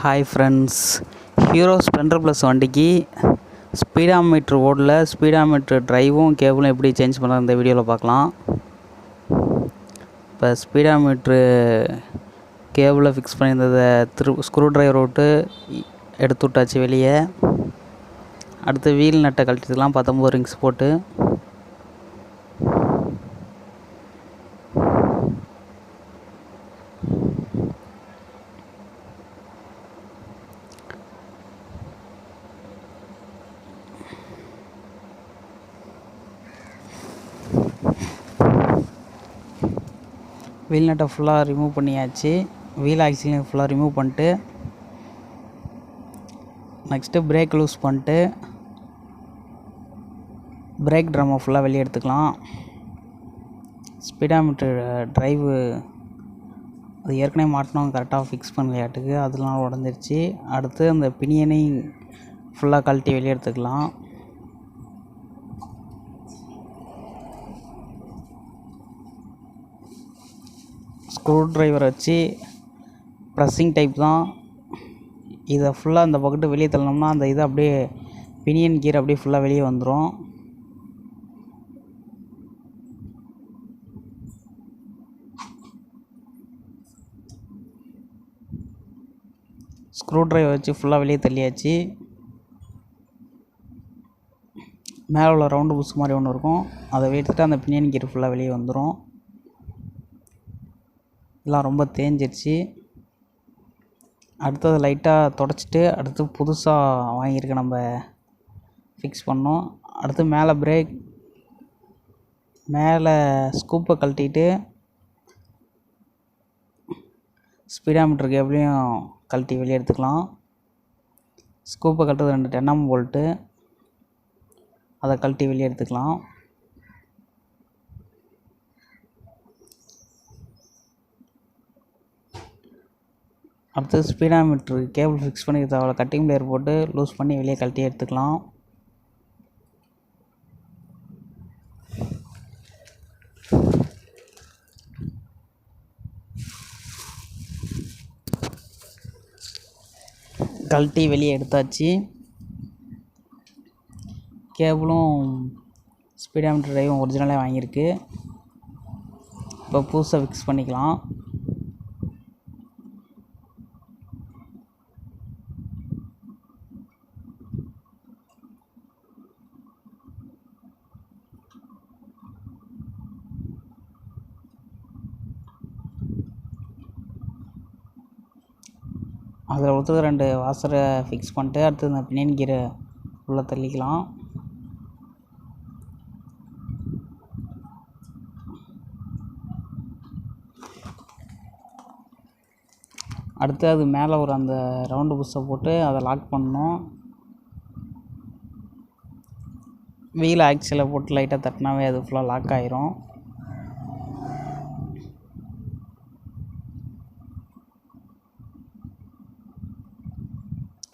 Hi friends, hero Splendor plus வண்டிக்கு ஸ்பீடாமீட்ரு ஓடல. ஸ்பீடாமீட்ரு ட்ரைவும் கேபிளும் எப்படி சேஞ்ச் பண்ணுறது இந்த வீடியோவில் பார்க்கலாம். இப்போ ஸ்பீடாமீட்ரு கேபிளை ஃபிக்ஸ் பண்ணியிருந்ததை ஸ்க்ரூ ட்ரைவர் விட்டு எடுத்து விட்டாச்சு வெளியே. அடுத்து வீல் நட்டை கழட்டிக்கலாம் 19 ரிங்ஸ் போட்டு. வீல் நட்டை ஃபுல்லாக ரிமூவ் பண்ணியாச்சு. வீல் ஆக்சிலையும் ஃபுல்லாக ரிமூவ் பண்ணிட்டு நெக்ஸ்ட்டு பிரேக் லூஸ் பண்ணிட்டு பிரேக் ட்ரம்மை ஃபுல்லாக வெளியே எடுத்துக்கலாம். ஸ்பீடாமீட்டர் ட்ரைவு அது ஏற்கனவே மாட்டினோம், கரெக்டாக ஃபிக்ஸ் பண்ணலையாட்டுக்கு, அதெல்லாம் உடஞ்சிருச்சு. அடுத்து அந்த பினியனையும் ஃபுல்லாக கழட்டி வெளியே எடுத்துக்கலாம். ஸ்க்ரூ ட்ரைவர் வச்சு ப்ரெஸ்ஸிங் டைப் தான். இதை ஃபுல்லாக அந்த பக்கெட்டு வெளியே தள்ளணும்னா அந்த இது அப்படியே பினியன் கீர் அப்படியே ஃபுல்லாக வெளியே வந்துடும். ஸ்க்ரூ ட்ரைவர் வச்சு ஃபுல்லாக வெளியே தள்ளியாச்சு. மேலே உள்ள ரவுண்டு புஷ் மாதிரி ஒன்று இருக்கும், அதை எடுத்துகிட்டு அந்த பினியன் கீர் ஃபுல்லாக வெளியே வந்துடும். எல்லாம் ரொம்ப தேஞ்சிடுச்சு. அடுத்தது லைட்டாக தொடச்சிட்டு அடுத்து புதுசாக வாங்கியிருக்க நம்ம ஃபிக்ஸ் பண்ணோம். அடுத்து மேலே பிரேக் மேலே ஸ்கூப்பை கழட்டிட்டு ஸ்பீடாமீட்டர் கேபிளையும் கழட்டி வெளியே எடுத்துக்கலாம். ஸ்கூப்பை கழட்டுறது 2 10mm போல்ட்டு, அதை கழட்டி வெளியே எடுத்துக்கலாம். அடுத்து ஸ்பீடாமீட்ரு கேபிள் ஃபிக்ஸ் பண்ணி தேவை கட்டிங் பிளேயர் போட்டு லூஸ் பண்ணி வெளியே கழட்டி எடுத்துக்கலாம். கழட்டி வெளியே எடுத்தாச்சு. கேபிளும் ஸ்பீடாமீட்டர் ட்ரைவும் ஒரிஜினலாக வாங்கியிருக்கு. இப்போ புதுசாக ஃபிக்ஸ் பண்ணிக்கலாம். அதில் ஒருத்தர் 2 வாசரை ஃபிக்ஸ் பண்ணிட்டு அடுத்து இந்த பினியன் கீரை உள்ளே தள்ளிக்கலாம். அடுத்து அது மேலே ஒரு அந்த ரவுண்டு புஷ்ஷை போட்டு அதை லாக் பண்ணணும். வீல் ஆக்சிலை போட்டு லைட்டாக தட்டினாவே அது ஃபுல்லாக லாக் ஆயிரும்.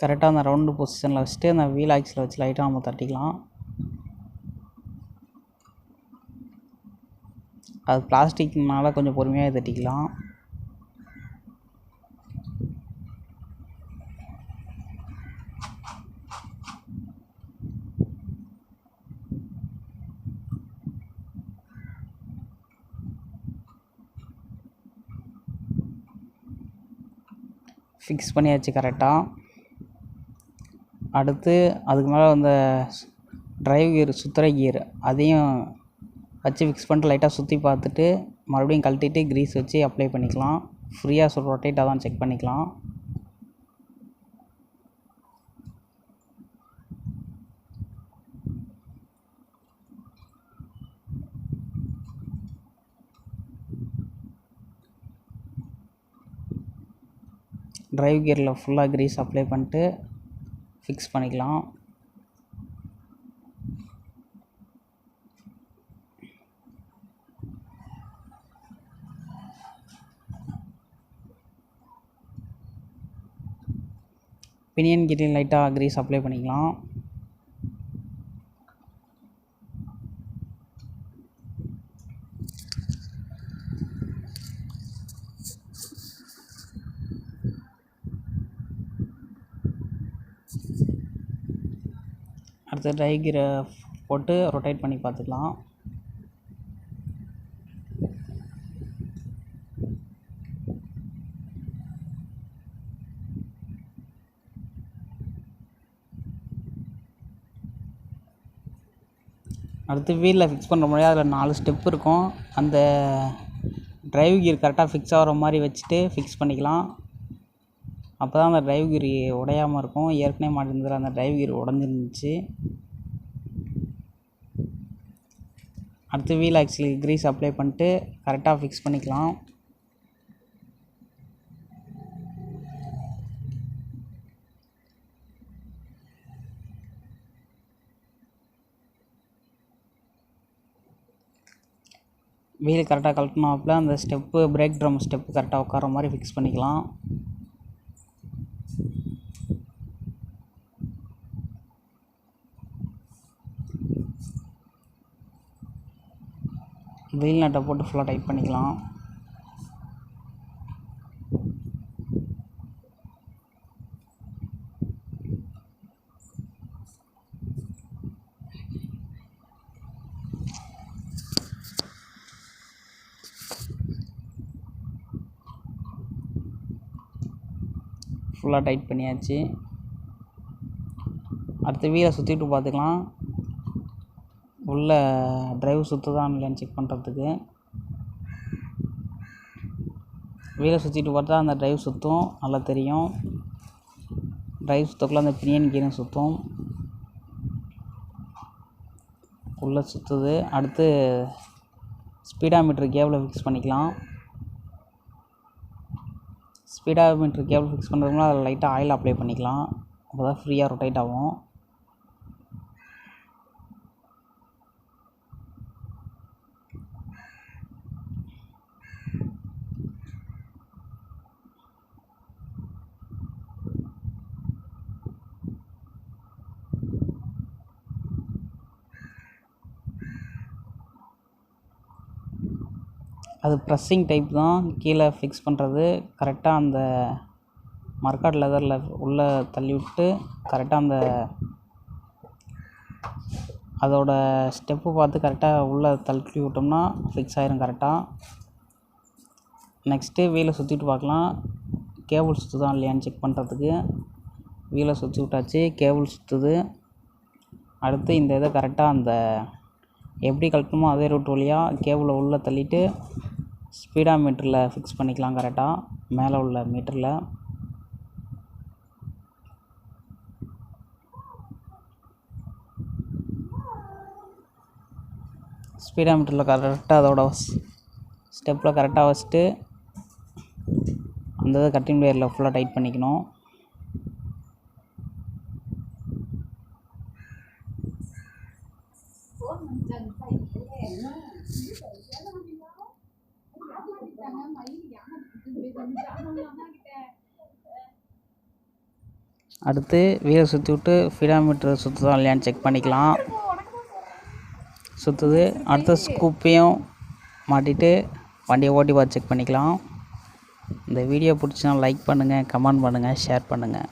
கரெக்டாக அந்த ரவுண்டு பொசிஷனில் வச்சுட்டு அந்த வீல் ஆக்சில் வச்சு லைட்டாக நம்ம தட்டிக்கலாம். அது பிளாஸ்டிக்னால கொஞ்சம் பொறுமையாக தட்டிக்கலாம். ஃபிக்ஸ் பண்ணியாச்சு கரெக்டாக. அடுத்து அதுக்கு மேலே அந்த ட்ரைவ் கியர் சுற்றுற கியர் அதையும் வச்சு ஃபிக்ஸ் பண்ணிட்டு லைட்டாக சுற்றி பார்த்துட்டு மறுபடியும் கழட்டிட்டு க்ரீஸ் வச்சு அப்ளை பண்ணிக்கலாம். ஃப்ரீயாக ரொட்டேட்டாக தான் செக் பண்ணிக்கலாம். ட்ரைவ் கியரில் ஃபுல்லாக க்ரீஸ் அப்ளை பண்ணிட்டு ஃபிக்ஸ் பண்ணிக்கலாம். பினியன் கீரையும் லைட்டாக க்ரீஸ் அப்ளை பண்ணிக்கலாம். அடுத்து டிரைவ் கீரை போட்டு ரொட்டேட் பண்ணி பார்த்துக்கலாம். அடுத்து வீலில் ஃபிக்ஸ் பண்ணுற முறையாக அதில் 4 ஸ்டெப் இருக்கும். அந்த டிரைவ் கியர் கரெக்டாக ஃபிக்ஸ் ஆகிற மாதிரி வச்சுட்டு ஃபிக்ஸ் பண்ணிக்கலாம். அப்போ தான் அந்த டிரைவ் கியர் உடையாமல் இருக்கும். ஏற்கனவே மாட்டிருந்ததில் அந்த டிரைவ் கியர் உடஞ்சிருந்துச்சு. அடுத்து வீல் ஆக்சில் கிரீஸ் அப்ளை பண்ணிட்டு கரெக்டாக ஃபிக்ஸ் பண்ணிக்கலாம். வீல் கரெக்டாக கழட்டினாப்புல அந்த ஸ்டெப்பு பிரேக் ட்ரம் ஸ்டெப்பு கரெக்டாக உட்கார மாதிரி ஃபிக்ஸ் பண்ணிக்கலாம். வீல் நட்டை போட்டு ஃபுல்லாக டைட் பண்ணிக்கலாம். ஃபுல்லாக டைட் பண்ணியாச்சு. அடுத்து வீலை சுற்றிட்டு பார்த்துக்கலாம். உள்ள டிரைவ் சுற்றுதான் இல்லையான்னு செக் பண்ணுறதுக்கு வீலை சுற்றிட்டு பார்த்தா அந்த டிரைவ் சுற்றும் நல்லா தெரியும். டிரைவ் சுற்றக்குள்ள அந்த பினியன் கீரும் சுற்றும், உள்ளே சுற்றுது. அடுத்து ஸ்பீடாமீட்டர் கேபிளை ஃபிக்ஸ் பண்ணிக்கலாம். ஸ்பீடாமீட்டர் கேபிள் ஃபிக்ஸ் பண்ணுறதுக்குலாம் அதில் லைட்டாக ஆயில் அப்ளை பண்ணிக்கலாம். அப்போ தான் ஃப்ரீயாக ரொட்டேட் ஆகும். அது ப்ரெஸ்ஸிங் டைப் தான். கீழே ஃபிக்ஸ் பண்ணுறது கரெக்டாக அந்த மர்காட் லெதரில் உள்ளே தள்ளி விட்டு கரெக்டாக அந்த அதோட ஸ்டெப்பு பார்த்து கரெக்டாக உள்ளே தள்ளி விட்டோம்னா ஃபிக்ஸ் ஆயிரும் கரெக்டாக. நெக்ஸ்ட்டு வீலை சுற்றிட்டு பார்க்கலாம். கேபிள் சுற்றுதான் இல்லையான்னு செக் பண்ணுறதுக்கு வீலை சுற்றி விட்டாச்சு. கேபிள் சுற்றுது. அடுத்து இந்த இதை கரெக்டாக அந்த எப்படி கழட்டணுமோ அதே ரூட் வழியாக கேபிளை உள்ளே தள்ளிட்டு ஸ்பீடாமீட்டரில் ஃபிக்ஸ் பண்ணிக்கலாம். கரெக்டாக மேலே உள்ள மீட்டரில் ஸ்பீடாமீட்டரில் கரெக்டாக அதோட ஸ்டெப்பில் கரெக்டாக வச்சுட்டு அந்த இதை கட்டிங் வேரில் ஃபுல்லாக டைட் பண்ணிக்கணும். அடுத்து வீலை சுற்றி விட்டு ஸ்பீடாமீட்டர் சுற்றுதான் இல்லையான்னு செக் பண்ணிக்கலாம். சுற்றுது. அடுத்து ஸ்கூப்பையும் மாட்டிட்டு வண்டியை ஓட்டி பார்த்து செக் பண்ணிக்கலாம். இந்த வீடியோ பிடிச்சினா லைக் பண்ணுங்கள், கமெண்ட் பண்ணுங்கள், ஷேர் பண்ணுங்கள்.